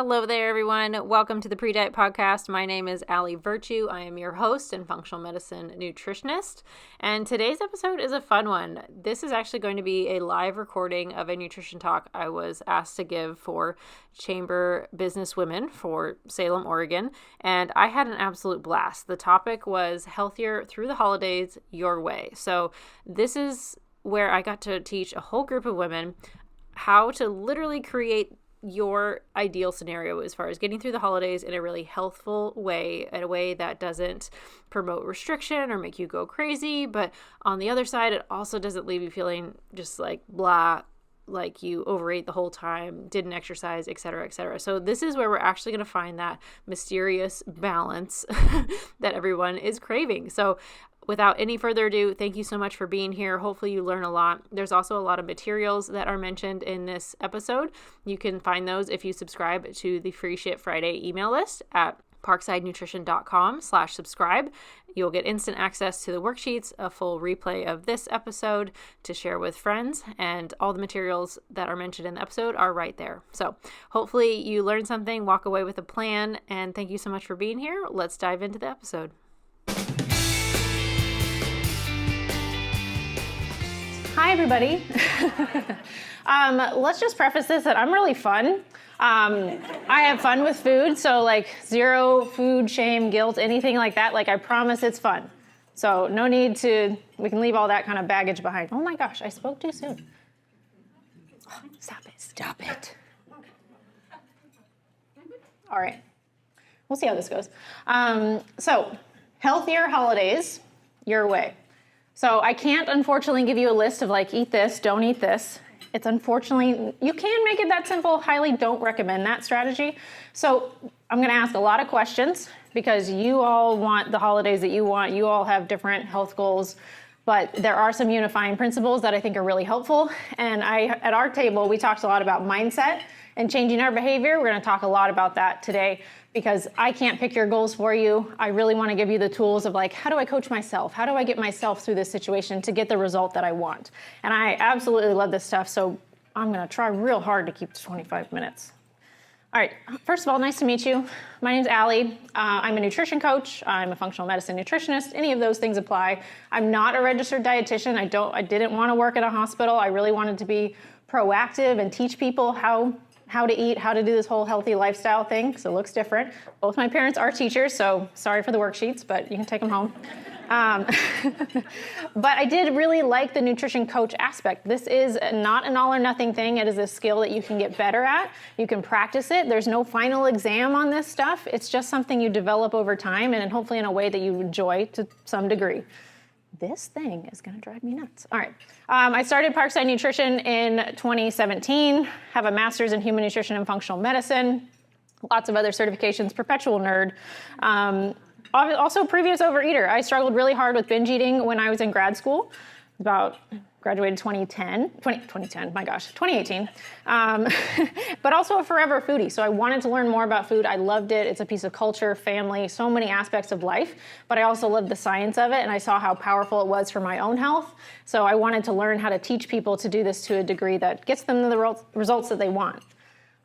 Hello there, everyone. Welcome to the Pre-Diet Podcast. My name is Allie Virtue. I am your host and functional medicine nutritionist. And today's episode is a fun one. This is actually going to be a live recording of a nutrition talk I was asked to give for Chamber Business Women for Salem, Oregon. And I had an absolute blast. The topic was healthier through the holidays your way. So this is where I got to teach a whole group of women how to literally create your ideal scenario as far as getting through the holidays in a really healthful way, in a way that doesn't promote restriction or make you go crazy. But on the other side, it also doesn't leave you feeling just like blah, like you overate the whole time, didn't exercise, et cetera, et cetera. So this is where we're actually going to find that mysterious balance that everyone is craving. So without any further ado, thank you so much for being here. Hopefully you learn a lot. There's also a lot of materials that are mentioned in this episode. You can find those if you subscribe to the Free Shit Friday email list at parksidenutrition.com/subscribe. You'll get instant access to the worksheets, a full replay of this episode to share with friends, and all the materials that are mentioned in the episode are right there. So hopefully you learned something, walk away with a plan, and thank you so much for being here. Let's dive into the episode. Hi, everybody. Let's just preface this that I'm really fun. I have fun with food, so like zero food shame, guilt, anything like that. Like I promise it's fun. So no need to, we can leave all that kind of baggage behind. Oh my gosh, I spoke too soon. Oh, stop it. All right, we'll see how this goes. So healthier holidays, your way. So I can't, unfortunately, give you a list of like, eat this, don't eat this. It's unfortunately, you can make it that simple. Highly don't recommend that strategy. So I'm going to ask a lot of questions because you all want the holidays that you want. You all have different health goals, but there are some unifying principles that I think are really helpful. And at our table, we talked a lot about mindset and changing our behavior. We're going to talk a lot about that today because I can't pick your goals for you. I really want to give you the tools of like, how do I coach myself? How do I get myself through this situation to get the result that I want? And I absolutely love this stuff. So I'm going to try real hard to keep to 25 minutes. All right. First of all, nice to meet you. My name's Allie. I'm a nutrition coach. I'm a functional medicine nutritionist. Any of those things apply. I'm not a registered dietitian. I didn't want to work at a hospital. I really wanted to be proactive and teach people how to eat, how to do this whole healthy lifestyle thing, so it looks different. Both my parents are teachers, so sorry for the worksheets, but you can take them home. But I did really like the nutrition coach aspect. This is not an all or nothing thing. It is a skill that you can get better at. You can practice it. There's no final exam on this stuff. It's just something you develop over time and hopefully in a way that you enjoy to some degree. This thing is going to drive me nuts. All right. I started Parkside Nutrition in 2017, have a master's in human nutrition and functional medicine, lots of other certifications, perpetual nerd. Also previous overeater. I struggled really hard with binge eating when I was in grad school, graduated 2018. But also a forever foodie. So I wanted to learn more about food. I loved it. It's a piece of culture, family, so many aspects of life. But I also loved the science of it. And I saw how powerful it was for my own health. So I wanted to learn how to teach people to do this to a degree that gets them the results that they want.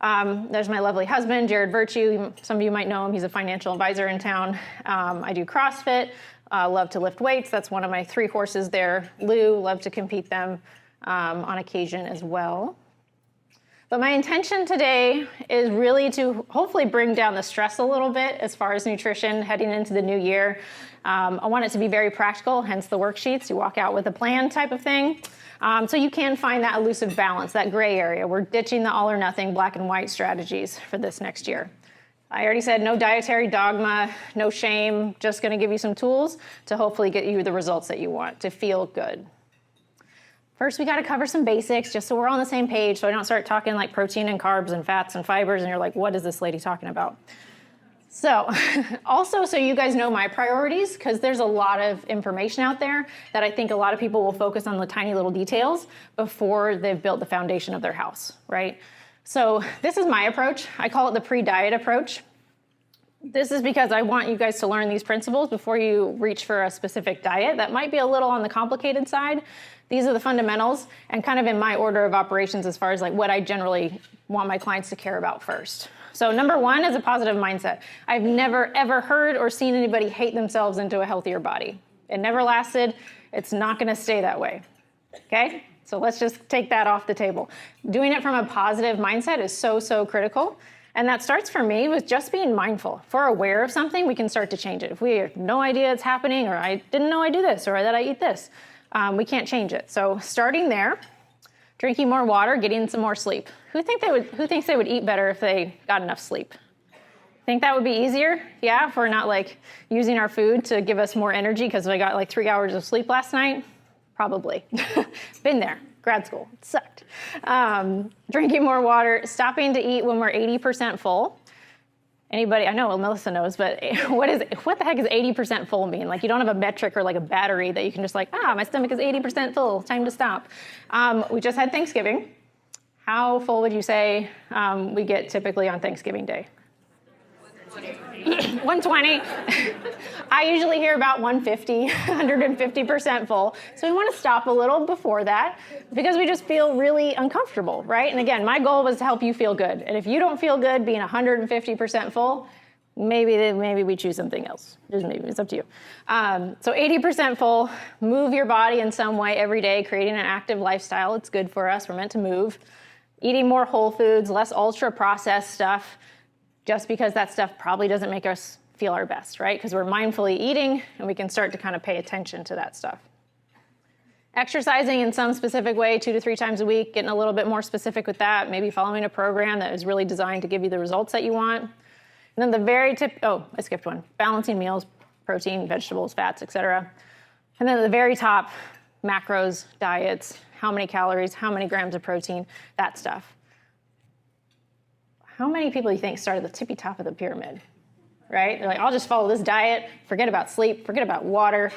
There's my lovely husband, Jared Virtue. Some of you might know him. He's a financial advisor in town. I do CrossFit. Love to lift weights. That's one of my 3 horses there. Lou, love to compete them on occasion as well. But my intention today is really to hopefully bring down the stress a little bit as far as nutrition heading into the new year. I want it to be very practical, hence the worksheets. You walk out with a plan type of thing. So you can find that elusive balance, that gray area. We're ditching the all or nothing black and white strategies for this next year. I already said no dietary dogma, no shame, just going to give you some tools to hopefully get you the results that you want to feel good. First, we got to cover some basics just so we're on the same page so I don't start talking like protein and carbs and fats and fibers and you're like, what is this lady talking about? So also, so you guys know my priorities, because there's a lot of information out there that I think a lot of people will focus on the tiny little details before they've built the foundation of their house, right? So this is my approach. I call it the pre-diet approach. This is because I want you guys to learn these principles before you reach for a specific diet that might be a little on the complicated side. These are the fundamentals and kind of in my order of operations as far as like what I generally want my clients to care about first. So number one is a positive mindset. I've never ever heard or seen anybody hate themselves into a healthier body. It never lasted. It's not going to stay that way. Okay? So let's just take that off the table. Doing it from a positive mindset is so, so critical. And that starts for me with just being mindful. If we're aware of something, we can start to change it. If we have no idea it's happening, or I didn't know I do this, or that I eat this, we can't change it. So starting there, drinking more water, getting some more sleep. Who thinks they would eat better if they got enough sleep? Think that would be easier? Yeah, if we're not like using our food to give us more energy because I got like 3 hours of sleep last night? Probably. Been there. Grad school. It sucked. Drinking more water, stopping to eat when we're 80% full. Anybody, I know, well, Melissa knows, but what the heck is 80% full mean? Like you don't have a metric or like a battery that you can just like, my stomach is 80% full, time to stop. We just had Thanksgiving. How full would you say we get typically on Thanksgiving Day? 120. I usually hear about 150, 150% full. So we want to stop a little before that because we just feel really uncomfortable, right? And again, my goal was to help you feel good. And if you don't feel good being 150% full, maybe we choose something else. Just maybe, it's up to you. So 80% full, move your body in some way every day, creating an active lifestyle. It's good for us. We're meant to move. Eating more whole foods, less ultra-processed stuff, just because that stuff probably doesn't make us feel our best, right? Because we're mindfully eating and we can start to kind of pay attention to that stuff. Exercising in some specific way 2 to 3 times a week, getting a little bit more specific with that, maybe following a program that is really designed to give you the results that you want. And then the very I skipped one, balancing meals, protein, vegetables, fats, etc. And then at the very top, macros, diets, how many calories, how many grams of protein, that stuff. How many people do you think start at the tippy top of the pyramid, right? They're like, I'll just follow this diet, forget about sleep, forget about water.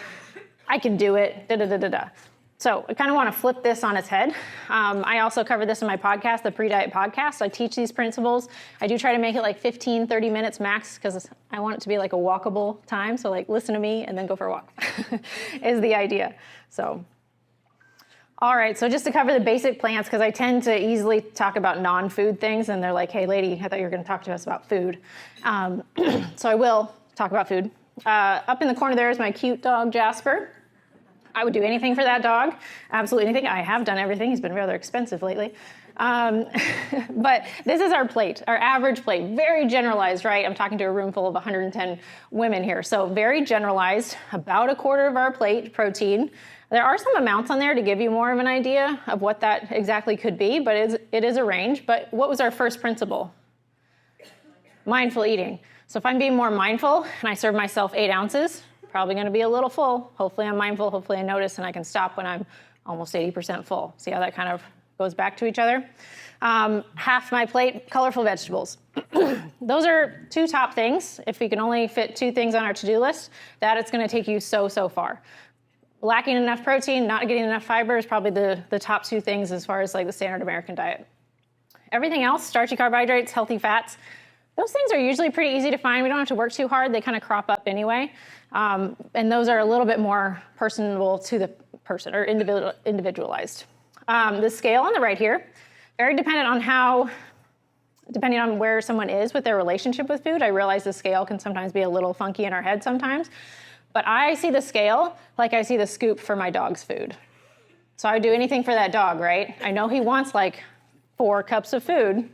I can do it, da-da-da-da-da. So I kind of want to flip this on its head. I also cover this in my podcast, the Pre-Diet Podcast. I teach these principles. I do try to make it like 15, 30 minutes max because I want it to be like a walkable time. So like listen to me and then go for a walk is the idea. So. All right, so just to cover the basic plants, because I tend to easily talk about non-food things, and they're like, hey, lady, I thought you were going to talk to us about food. So I will talk about food. Up in the corner there is my cute dog, Jasper. I would do anything for that dog, absolutely anything. I have done everything. He's been rather expensive lately. But this is our plate, our average plate, very generalized, right? I'm talking to a room full of 110 women here. So very generalized, about a quarter of our plate, protein. There are some amounts on there to give you more of an idea of what that exactly could be, but it is a range. But what was our first principle? Mindful eating. So if I'm being more mindful and I serve myself 8 ounces, probably going to be a little full. Hopefully I'm mindful, hopefully I notice, and I can stop when I'm almost 80% full. See how that kind of goes back to each other? Half my plate, colorful vegetables. Those are 2 top things. If we can only fit 2 things on our to-do list, that it's going to take you so far. Lacking enough protein, not getting enough fiber is probably the top 2 things as far as like the standard American diet. Everything else, starchy carbohydrates, healthy fats, those things are usually pretty easy to find. We don't have to work too hard. They kind of crop up anyway. And those are a little bit more personable to the person or individualized. The scale on the right here, very depending on where someone is with their relationship with food. I realize the scale can sometimes be a little funky in our head sometimes. But I see the scale like I see the scoop for my dog's food. So I would do anything for that dog, right? I know he wants like 4 cups of food,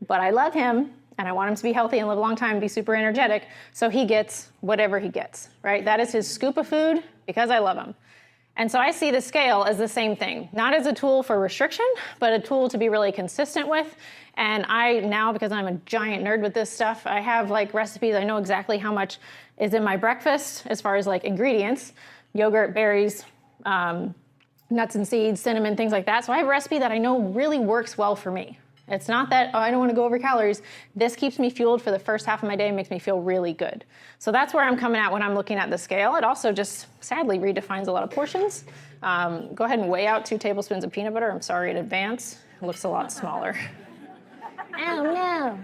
but I love him and I want him to be healthy and live a long time and be super energetic. So he gets whatever he gets, right? That is his scoop of food because I love him. And so I see the scale as the same thing, not as a tool for restriction, but a tool to be really consistent with. And I now, because I'm a giant nerd with this stuff, I have like recipes. I know exactly how much is in my breakfast as far as like ingredients, yogurt, berries, nuts and seeds, cinnamon, things like that. So I have a recipe that I know really works well for me. It's not that, I don't want to go over calories. This keeps me fueled for the first half of my day and makes me feel really good. So that's where I'm coming at when I'm looking at the scale. It also just sadly redefines a lot of portions. Go ahead and weigh out 2 tablespoons of peanut butter. I'm sorry in advance. It looks a lot smaller. Oh no.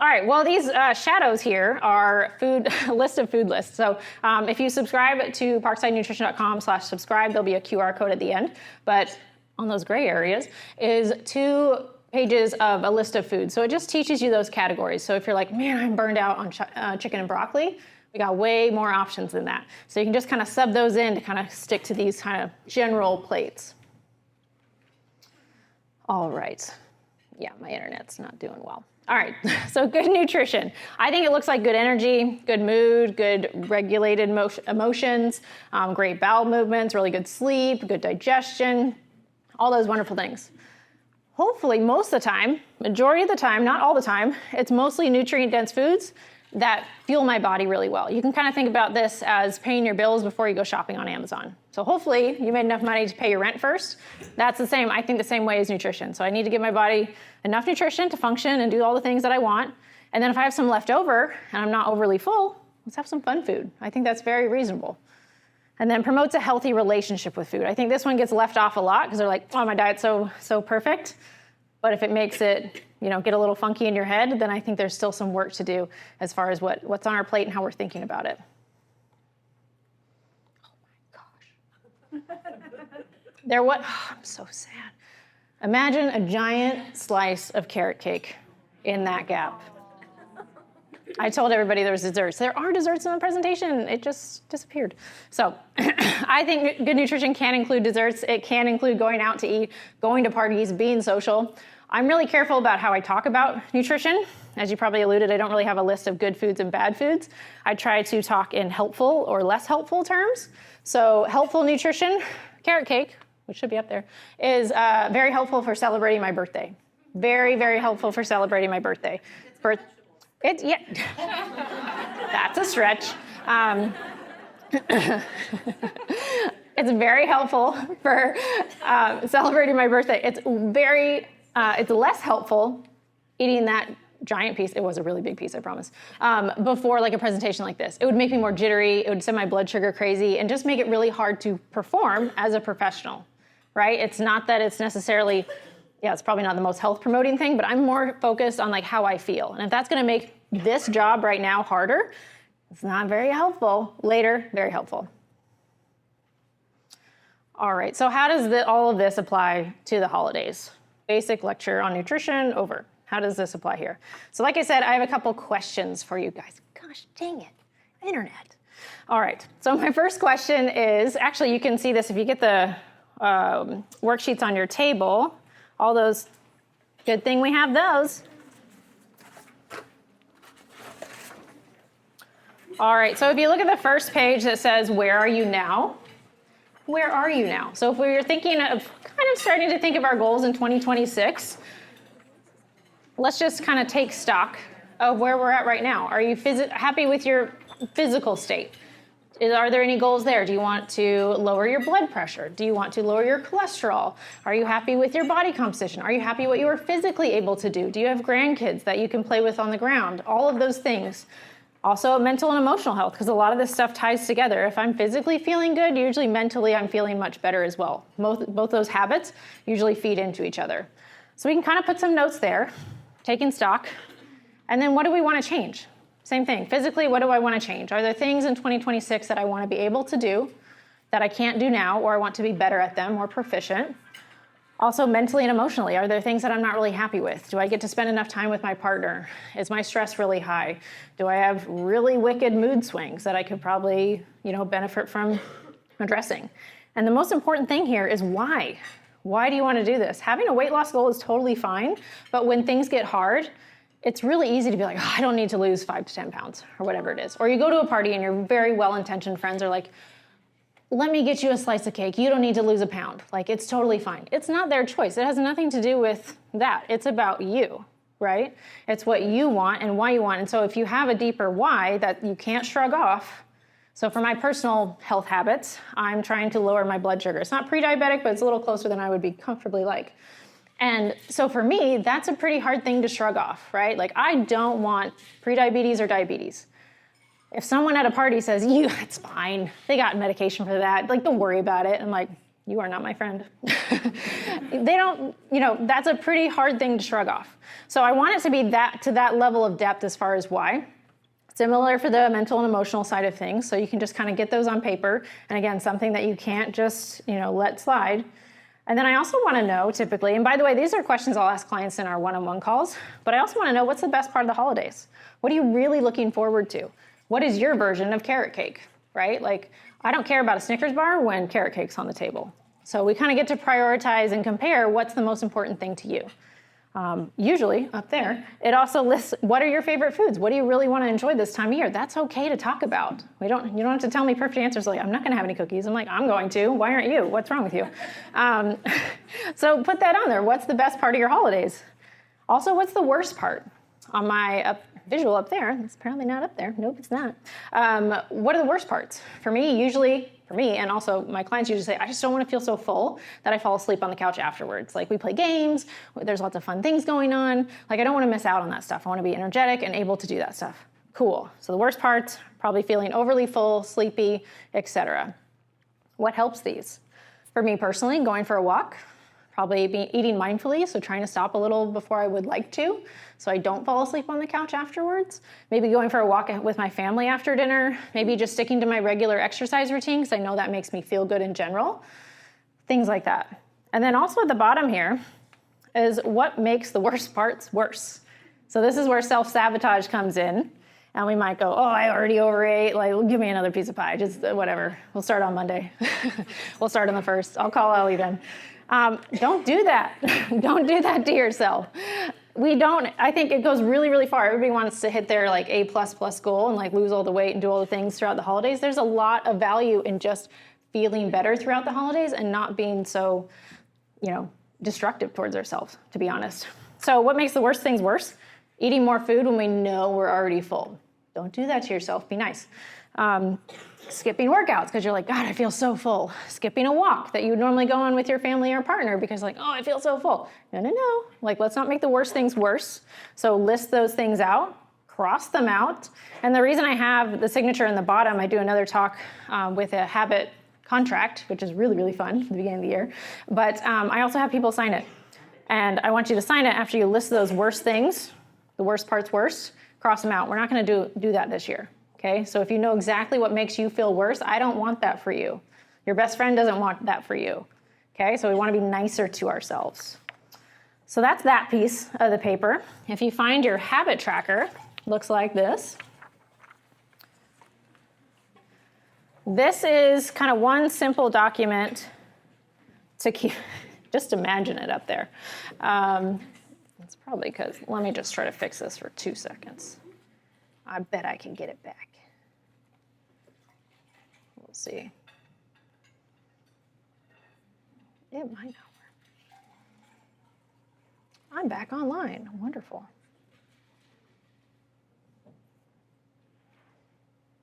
All right, well, these shadows here are a list of food lists. So if you subscribe to parksidenutrition.com/subscribe, there'll be a QR code at the end. But on those gray areas is 2 pages of a list of foods. So it just teaches you those categories. So if you're like, man, I'm burned out on chicken and broccoli, we got way more options than that. So you can just kind of sub those in to kind of stick to these kind of general plates. All right. Yeah, my internet's not doing well. All right, so good nutrition. I think it looks like good energy, good mood, good regulated emotions, great bowel movements, really good sleep, good digestion, all those wonderful things. Hopefully, most of the time, majority of the time, not all the time, it's mostly nutrient-dense foods that fuel my body really well. You can kind of think about this as paying your bills before you go shopping on Amazon. So hopefully you made enough money to pay your rent first. That's the same, I think the same way as nutrition. So I need to give my body enough nutrition to function and do all the things that I want. And then if I have some left over and I'm not overly full, let's have some fun food. I think that's very reasonable. And then promotes a healthy relationship with food. I think this one gets left off a lot because they're like, oh, my diet's so perfect. But if it makes it, get a little funky in your head, then I think there's still some work to do as far as what's on our plate and how we're thinking about it. Oh my gosh. I'm so sad. Imagine a giant slice of carrot cake in that gap. I told everybody there was desserts. There are desserts in the presentation. It just disappeared. So I think good nutrition can include desserts. It can include going out to eat, going to parties, being social. I'm really careful about how I talk about nutrition. As you probably alluded, I don't really have a list of good foods and bad foods. I try to talk in helpful or less helpful terms. So helpful nutrition, carrot cake, which should be up there, is very helpful for celebrating my birthday. Very, very helpful for celebrating my birthday. Yeah, that's a stretch. It's very helpful for celebrating my birthday. It's less helpful eating that giant piece. It was a really big piece, I promise. Before like a presentation like this, it would make me more jittery. It would send my blood sugar crazy and just make it really hard to perform as a professional, right? It's not that it's necessarily, it's probably not the most health promoting thing, but I'm more focused on like how I feel. And if that's gonna make this job right now harder, it's not very helpful. Later, very helpful. All right, so how does all of this apply to the holidays? Basic lecture on nutrition, over. How does this apply here? So like I said, I have a couple questions for you guys. Gosh, dang it, internet. All right, so my first question is, actually you can see this if you get the worksheets on your table, all those, good thing we have those. All right, so if you look at the first page that says, where are you now? Where are you now? So if we were thinking of kind of starting to think of our goals in 2026, let's just kind of take stock of where we're at right now. Are you happy with your physical state? Are there any goals there? Do you want to lower your blood pressure? Do you want to lower your cholesterol? Are you happy with your body composition? Are you happy what you are physically able to do? Do you have grandkids that you can play with on the ground? All of those things. Also mental and emotional health, because a lot of this stuff ties together. If I'm physically feeling good, usually mentally I'm feeling much better as well. Both those habits usually feed into each other. So we can kind of put some notes there, taking stock. And then what do we want to change? Same thing. Physically, what do I want to change? Are there things in 2026 that I want to be able to do that I can't do now, or I want to be better at them, more proficient? Also mentally and emotionally, are there things that I'm not really happy with? Do I get to spend enough time with my partner? Is my stress really high? Do I have really wicked mood swings that I could probably, benefit from addressing? And the most important thing here is why. Why do you want to do this? Having a weight loss goal is totally fine, but when things get hard, it's really easy to be like, I don't need to lose 5 to 10 pounds or whatever it is. Or you go to a party and your very well-intentioned friends are like, let me get you a slice of cake. You don't need to lose a pound. Like, it's totally fine. It's not their choice. It has nothing to do with that. It's about you, right? It's what you want and why you want. And so if you have a deeper why that you can't shrug off. So for my personal health habits, I'm trying to lower my blood sugar. It's not pre-diabetic, but it's a little closer than I would be comfortably like. And so for me, that's a pretty hard thing to shrug off, right? Like, I don't want pre-diabetes or diabetes. If someone at a party says, it's fine, they got medication for that, like, don't worry about it. I'm like, you are not my friend. They don't, that's a pretty hard thing to shrug off. So I want it to be to that level of depth as far as why. Similar for the mental and emotional side of things. So you can just kind of get those on paper. And again, something that you can't just, let slide. And then I also want to know typically, and by the way, these are questions I'll ask clients in our one-on-one calls, but I also want to know, what's the best part of the holidays? What are you really looking forward to? What is your version of carrot cake, right? Like, I don't care about a Snickers bar when carrot cake's on the table. So we kind of get to prioritize and compare what's the most important thing to you. Usually up there, it also lists what are your favorite foods? What do you really want to enjoy this time of year? That's okay to talk about. You don't have to tell me perfect answers like, I'm not going to have any cookies. I'm like, I'm going to. Why aren't you? What's wrong with you? So put that on there. What's the best part of your holidays? Also, what's the worst part? On my visual up there, it's apparently not up there. Nope, it's not. What are the worst parts? For me, and also my clients usually say, I just don't want to feel so full that I fall asleep on the couch afterwards. Like, we play games, there's lots of fun things going on. Like, I don't want to miss out on that stuff. I want to be energetic and able to do that stuff. Cool. So the worst parts, probably feeling overly full, sleepy, etc. What helps these? For me personally, going for a walk, probably eating mindfully, so trying to stop a little before I would like to, so I don't fall asleep on the couch afterwards. Maybe going for a walk with my family after dinner. Maybe just sticking to my regular exercise routine, because I know that makes me feel good in general. Things like that. And then also at the bottom here is what makes the worst parts worse. So this is where self-sabotage comes in. And we might go, oh, I already overate. Like, give me another piece of pie. Just whatever. We'll start on Monday. We'll start on the 1st. I'll call Ellie then. Don't do that. Don't do that to yourself. I think it goes really, really far. Everybody wants to hit their like A++ goal and like lose all the weight and do all the things throughout the holidays. There's a lot of value in just feeling better throughout the holidays and not being so, destructive towards ourselves, to be honest. So what makes the worst things worse? Eating more food when we know we're already full. Don't do that to yourself. Be nice. Skipping workouts because you're like, God, I feel so full. Skipping a walk that you would normally go on with your family or partner because like, oh, I feel so full. No. Like, let's not make the worst things worse. So list those things out, cross them out. And the reason I have the signature in the bottom, I do another talk with a habit contract, which is really, really fun for the beginning of the year. But I also have people sign it. And I want you to sign it after you list those worst things, the worst parts worst, cross them out. We're not going to do that this year. Okay, so if you know exactly what makes you feel worse, I don't want that for you. Your best friend doesn't want that for you. Okay, so we want to be nicer to ourselves. So that's that piece of the paper. If you find your habit tracker, looks like this. This is kind of one simple document to keep, just imagine it up there. It's probably because, let me just try to fix this for 2 seconds. I bet I can get it back. We'll see. It might not work. I'm back online. Wonderful.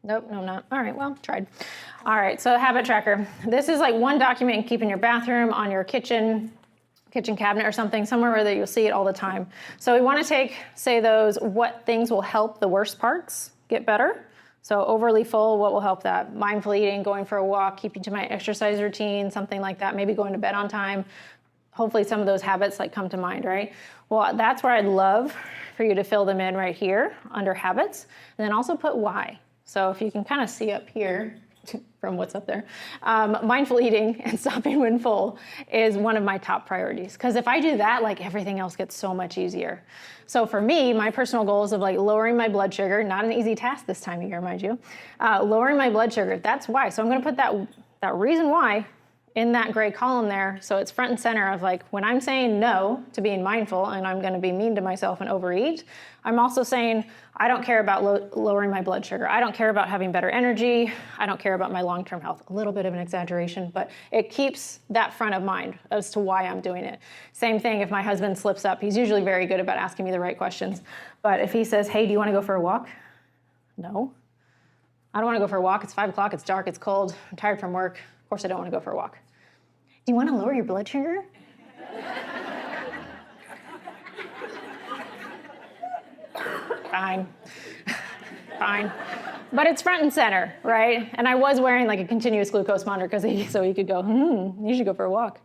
Nope, no, I'm not. All right, well, tried. All right, so habit tracker. This is like one document you keep in your bathroom, on your kitchen cabinet or something, somewhere where you'll see it all the time. So we want to say those, what things will help the worst parts get better. So overly full, what will help that? Mindful eating, going for a walk, keeping to my exercise routine, something like that, maybe going to bed on time. Hopefully some of those habits like come to mind, right? Well, that's where I'd love for you to fill them in right here under habits, and then also put why. So if you can kind of see up here, from what's up there, mindful eating and stopping when full is one of my top priorities. Because if I do that, like everything else gets so much easier. So for me, my personal goals of like lowering my blood sugar, not an easy task this time of year, mind you, lowering my blood sugar, that's why. So I'm going to put that reason why in that gray column there. So it's front and center of like, when I'm saying no to being mindful and I'm going to be mean to myself and overeat, I'm also saying, I don't care about lowering my blood sugar. I don't care about having better energy. I don't care about my long-term health. A little bit of an exaggeration, but it keeps that front of mind as to why I'm doing it. Same thing if my husband slips up. He's usually very good about asking me the right questions. But if he says, hey, do you want to go for a walk? No. I don't want to go for a walk. It's 5 o'clock. It's dark. It's cold. I'm tired from work. Of course, I don't want to go for a walk. Do you want to lower your blood sugar? Fine. fine. But it's front and center, right? And I was wearing like a continuous glucose monitor so he could go, you should go for a walk.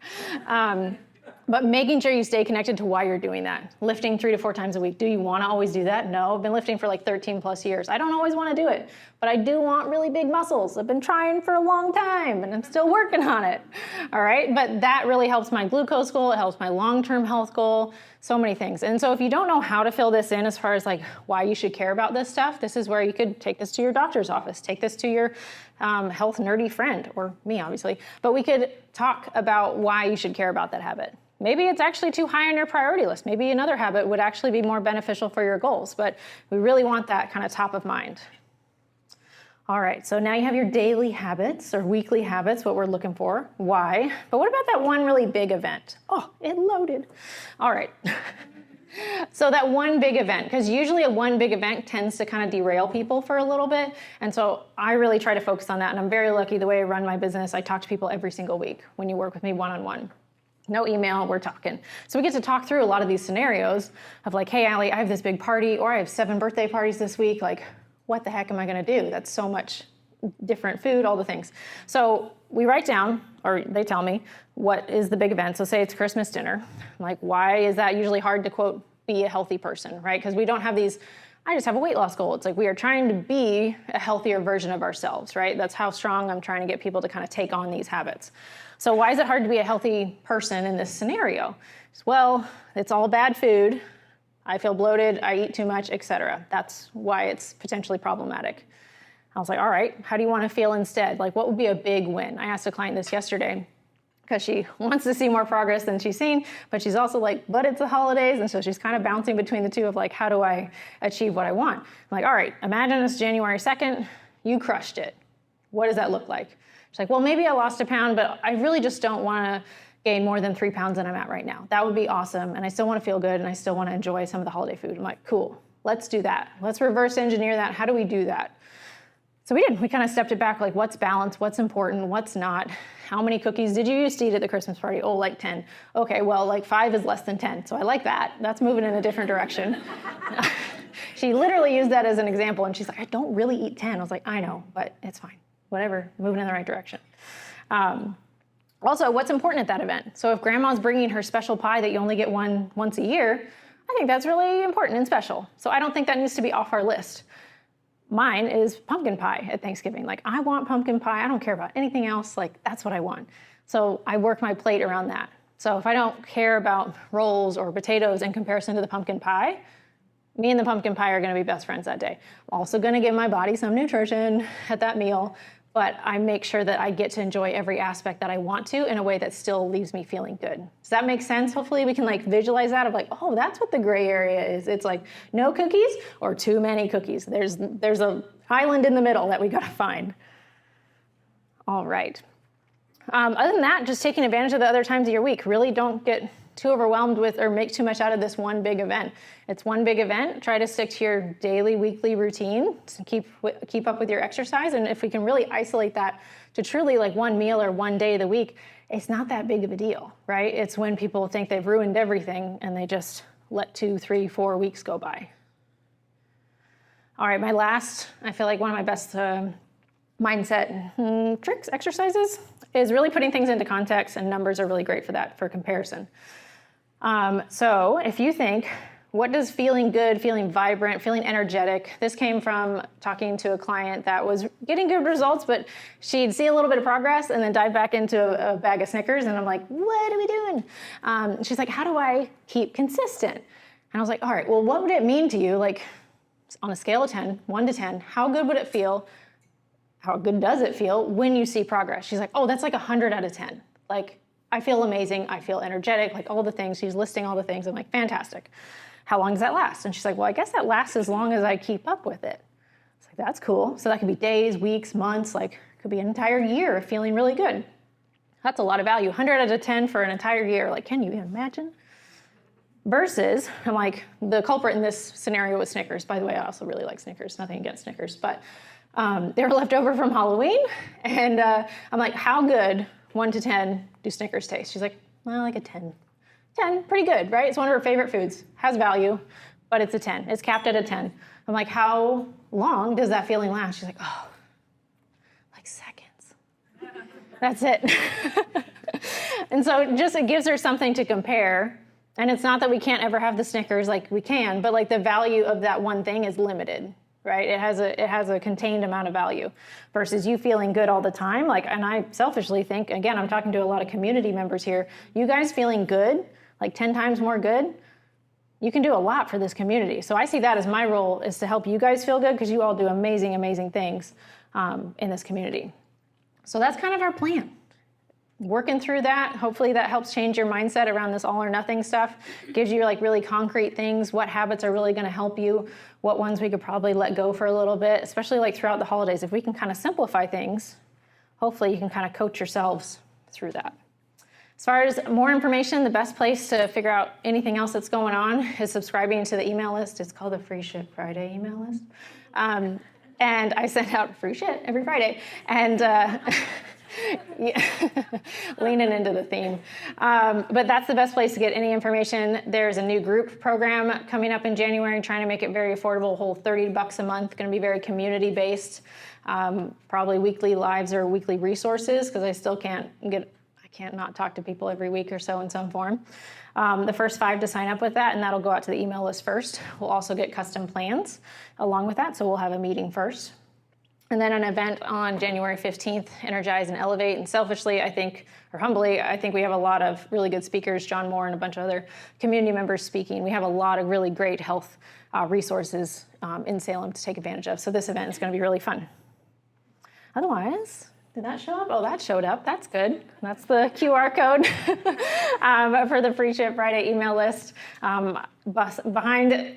But making sure you stay connected to why you're doing that. Lifting 3 to 4 times a week. Do you want to always do that? No, I've been lifting for like 13 plus years. I don't always want to do it, but I do want really big muscles. I've been trying for a long time and I'm still working on it. All right, but that really helps my glucose goal. It helps my long-term health goal, so many things. And so if you don't know how to fill this in as far as like why you should care about this stuff, this is where you could take this to your doctor's office, take this to your health nerdy friend, or me obviously, but we could talk about why you should care about that habit. Maybe it's actually too high on your priority list. Maybe another habit would actually be more beneficial for your goals, but we really want that kind of top of mind. All right, so now you have your daily habits or weekly habits, what we're looking for, why. But what about that one really big event? Oh, it loaded. All right. So that one big event, because usually a one big event tends to kind of derail people for a little bit. And so I really try to focus on that. And I'm very lucky the way I run my business, I talk to people every single week when you work with me one-on-one. No email, we're talking. So we get to talk through a lot of these scenarios of like, hey, Allie, I have this big party, or I have 7 birthday parties this week. Like, what the heck am I gonna do? That's so much different food, all the things. So we write down, or they tell me, what is the big event? So say it's Christmas dinner. I'm like, why is that usually hard to, quote, be a healthy person, right? Because we don't have these, I just have a weight loss goal. It's like we are trying to be a healthier version of ourselves, right? That's how strong I'm trying to get people to kind of take on these habits. So why is it hard to be a healthy person in this scenario? Well, it's all bad food. I feel bloated, I eat too much, etc. That's why it's potentially problematic. I was like, all right, how do you want to feel instead? Like, what would be a big win? I asked a client this yesterday because she wants to see more progress than she's seen, but she's also like, but it's the holidays. And so she's kind of bouncing between the two of like, how do I achieve what I want? I'm like, all right, imagine it's January 2nd, you crushed it. What does that look like? She's like, well, maybe I lost a pound, but I really just don't want to gain more than 3 pounds than I'm at right now. That would be awesome. And I still want to feel good and I still want to enjoy some of the holiday food. I'm like, cool, let's do that. Let's reverse engineer that. How do we do that? So we did. We kind of stepped it back, like what's balanced, what's important, what's not. How many cookies did you used to eat at the Christmas party? Oh, like 10. Okay, well, like 5 is less than 10. So I like that. That's moving in a different direction. She literally used that as an example and she's like, I don't really eat 10. I was like, I know, but it's fine. Whatever, moving in the right direction. Also, what's important at that event? So if grandma's bringing her special pie that you only get once a year, I think that's really important and special. So I don't think that needs to be off our list. Mine is pumpkin pie at Thanksgiving. Like, I want pumpkin pie. I don't care about anything else. Like, that's what I want. So I work my plate around that. So if I don't care about rolls or potatoes in comparison to the pumpkin pie, me and the pumpkin pie are going to be best friends that day. I'm also going to give my body some nutrition at that meal, but I make sure that I get to enjoy every aspect that I want to in a way that still leaves me feeling good. Does that make sense? Hopefully we can like visualize that of like, oh, that's what the gray area is. It's like no cookies or too many cookies. There's a island in the middle that we got to find. All right. Other than that, just taking advantage of the other times of your week. Really don't get too overwhelmed with or make too much out of this one big event. It's one big event. Try to stick to your daily, weekly routine to keep up with your exercise. And if we can really isolate that to truly like one meal or one day of the week, it's not that big of a deal, right? It's when people think they've ruined everything and they just let 2, 3, 4 weeks go by. All right, my last, I feel like one of my best mindset tricks, exercises, is really putting things into context, and numbers are really great for that, for comparison. So if you think, what does feeling good, feeling vibrant, feeling energetic, this came from talking to a client that was getting good results, but she'd see a little bit of progress and then dive back into a bag of Snickers, and I'm like, what are we doing? She's like, how do I keep consistent? And I was like, all right, well, what would it mean to you, like on a scale of 10, 1 to 10, how good would it feel? How good does it feel when you see progress? She's like, oh, that's like 100 out of 10. Like, I feel amazing. I feel energetic, like all the things. She's listing all the things. I'm like, fantastic. How long does that last? And she's like, well, I guess that lasts as long as I keep up with it. It's like, that's cool. So that could be days, weeks, months, like could be an entire year of feeling really good. That's a lot of value. 100 out of 10 for an entire year. Like, can you imagine? Versus, I'm like, the culprit in this scenario was Snickers. By the way, I also really like Snickers. Nothing against Snickers, but they were left over from Halloween. And I'm like, how good, 1 to 10, do Snickers taste? She's like, well, like a 10. 10, pretty good, right? It's one of her favorite foods, has value, but it's a 10. It's capped at a 10. I'm like, how long does that feeling last? She's like, oh, like seconds. That's it. And so just it gives her something to compare. And it's not that we can't ever have the Snickers, like we can, but like the value of that one thing is limited, right? It has a contained amount of value versus you feeling good all the time. Like, and I selfishly think, again, I'm talking to a lot of community members here, you guys feeling good, like 10 times more good, you can do a lot for this community. So I see that as my role is to help you guys feel good because you all do amazing, amazing things in this community. So that's kind of our plan. Working through that, hopefully that helps change your mindset around this all or nothing stuff, gives you like really concrete things, what habits are really going to help you, what ones we could probably let go for a little bit, especially like throughout the holidays. If we can kind of simplify things, hopefully you can kind of coach yourselves through that. As far as more information, the best place to figure out anything else that's going on is subscribing to the email list. It's called the Free Shit Friday email list. And I send out free shit every Friday. And yeah, leaning into the theme. But that's the best place to get any information. There's a new group program coming up in January, trying to make it very affordable, a whole $30 a month, going to be very community-based, probably weekly lives or weekly resources, because I still can't not talk to people every week or so in some form. The first 5 to sign up with that, and that'll go out to the email list first. We'll also get custom plans along with that, so we'll have a meeting first. And then an event on January 15th, Energize and Elevate. And selfishly, I think, or humbly, I think we have a lot of really good speakers, John Moore and a bunch of other community members speaking. We have a lot of really great health resources in Salem to take advantage of. So this event is going to be really fun. Otherwise, did that show up? Oh, that showed up. That's good. That's the QR code for the Free Shit Friday email list. Behind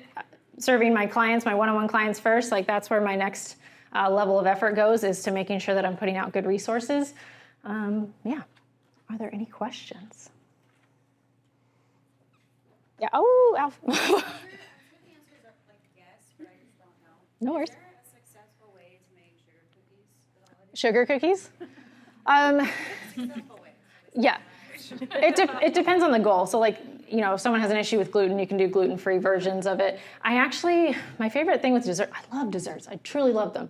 serving my clients, my one-on-one clients first, like that's where my next level of effort goes, is to making sure that I'm putting out good resources. Yeah. Are there any questions? Yeah. Oh, Alf. No worries. Sugar cookies? Yeah. It depends on the goal. So like, you know, if someone has an issue with gluten, you can do gluten-free versions of it. My favorite thing with dessert, I love desserts. I truly love them.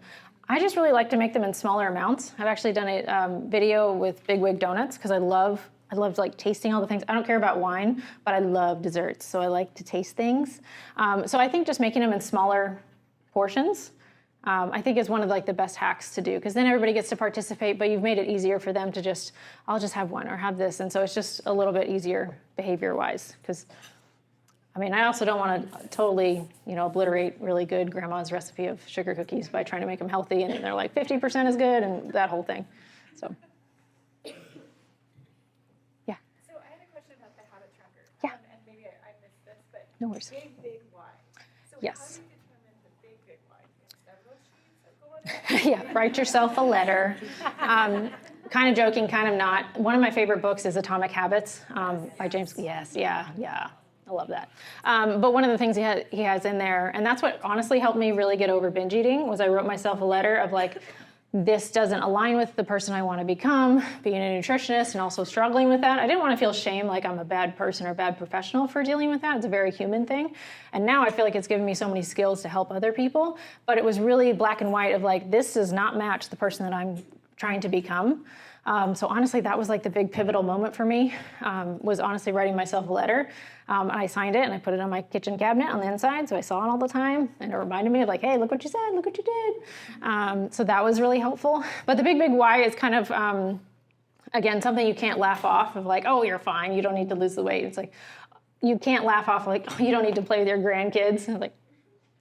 I just really like to make them in smaller amounts. I've actually done a video with Big Wig Donuts because I love like tasting all the things. I don't care about wine, but I love desserts. So I like to taste things. So I think just making them in smaller portions, I think is one of like the best hacks to do, because then everybody gets to participate, but you've made it easier for them to just, I'll just have one or have this. And so it's just a little bit easier behavior-wise, because I mean, I also don't want to totally, obliterate really good grandma's recipe of sugar cookies by trying to make them healthy, and they're like 50% is good and that whole thing. So, yeah. So I had a question about the habit tracker. Yeah. And maybe I missed this, but no worries. big why. So Yes. how do you determine the big why? Several sheets, like Yeah, write yourself a letter. Kind of joking, kind of not. One of my favorite books is Atomic Habits by James. Yes, yeah. I love that. But one of the things he has in there, and that's what honestly helped me really get over binge eating, was I wrote myself a letter of like, this doesn't align with the person I want to become, being a nutritionist and also struggling with that. I didn't want to feel shame like I'm a bad person or bad professional for dealing with that. It's a very human thing. And now I feel like it's given me so many skills to help other people. But it was really black and white of like, this does not match the person that I'm trying to become. So honestly, that was like the big pivotal moment for me, was honestly writing myself a letter. And I signed it and I put it on my kitchen cabinet on the inside, so I saw it all the time. And it reminded me of like, hey, look what you said, look what you did. So that was really helpful. But the big why is kind of, again, something you can't laugh off of like, oh, you're fine, you don't need to lose the weight. It's like, you can't laugh off like, oh, you don't need to play with your grandkids. And I'm like,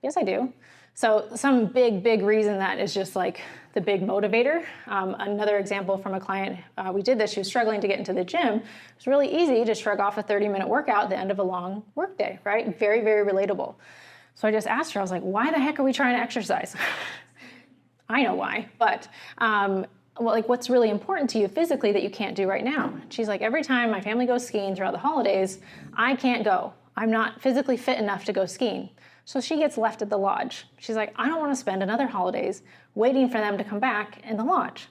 yes, I do. So some big reason that is just like the big motivator. Another example from a client, we did this, she was struggling to get into the gym. It was really easy to shrug off a 30-minute workout at the end of a long workday, right? Very, very relatable. So I just asked her, I was like, why the heck are we trying to exercise? I know why, but what's really important to you physically that you can't do right now? She's like, every time my family goes skiing throughout the holidays, I can't go. I'm not physically fit enough to go skiing. So she gets left at the lodge. She's like, I don't want to spend another holidays waiting for them to come back in the lodge.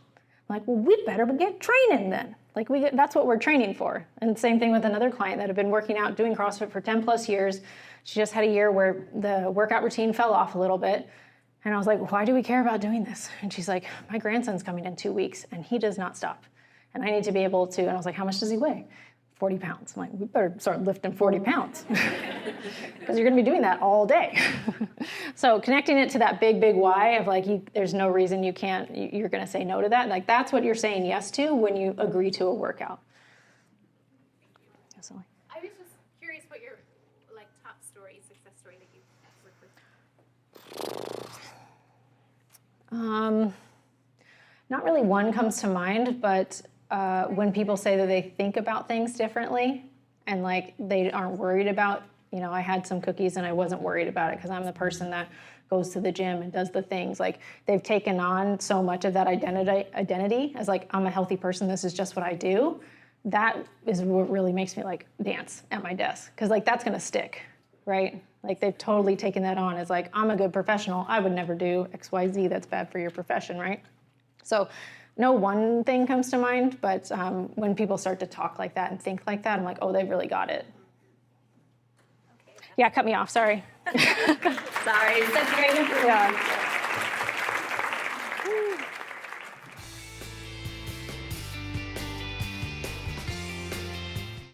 I'm like, well, we better get training then. Like that's what we're training for. And same thing with another client that had been working out, doing CrossFit for 10 plus years. She just had a year where the workout routine fell off a little bit. And I was like, why do we care about doing this? And she's like, my grandson's coming in 2 weeks and he does not stop. And I need to be able to, and I was like, how much does he weigh? 40 pounds. I'm like, we better start lifting 40 pounds because you're going to be doing that all day. So connecting it to that big, big why of like, there's no reason you're going to say no to that. Like that's what you're saying yes to when you agree to a workout. Absolutely. I was just curious what your top story, success story that you've worked with. Not really one comes to mind, but when people say that they think about things differently and like they aren't worried about, I had some cookies and I wasn't worried about it because I'm the person that goes to the gym and does the things. Like they've taken on so much of that identity as like, I'm a healthy person, this is just what I do. That is what really makes me like dance at my desk because like that's gonna stick, right? Like they've totally taken that on as like, I'm a good professional, I would never do XYZ that's bad for your profession, right? So no one thing comes to mind, but when people start to talk like that and think like that, I'm like, oh, they've really got it. Okay. Yeah, cut me off, sorry. Sorry, such great information. Yeah.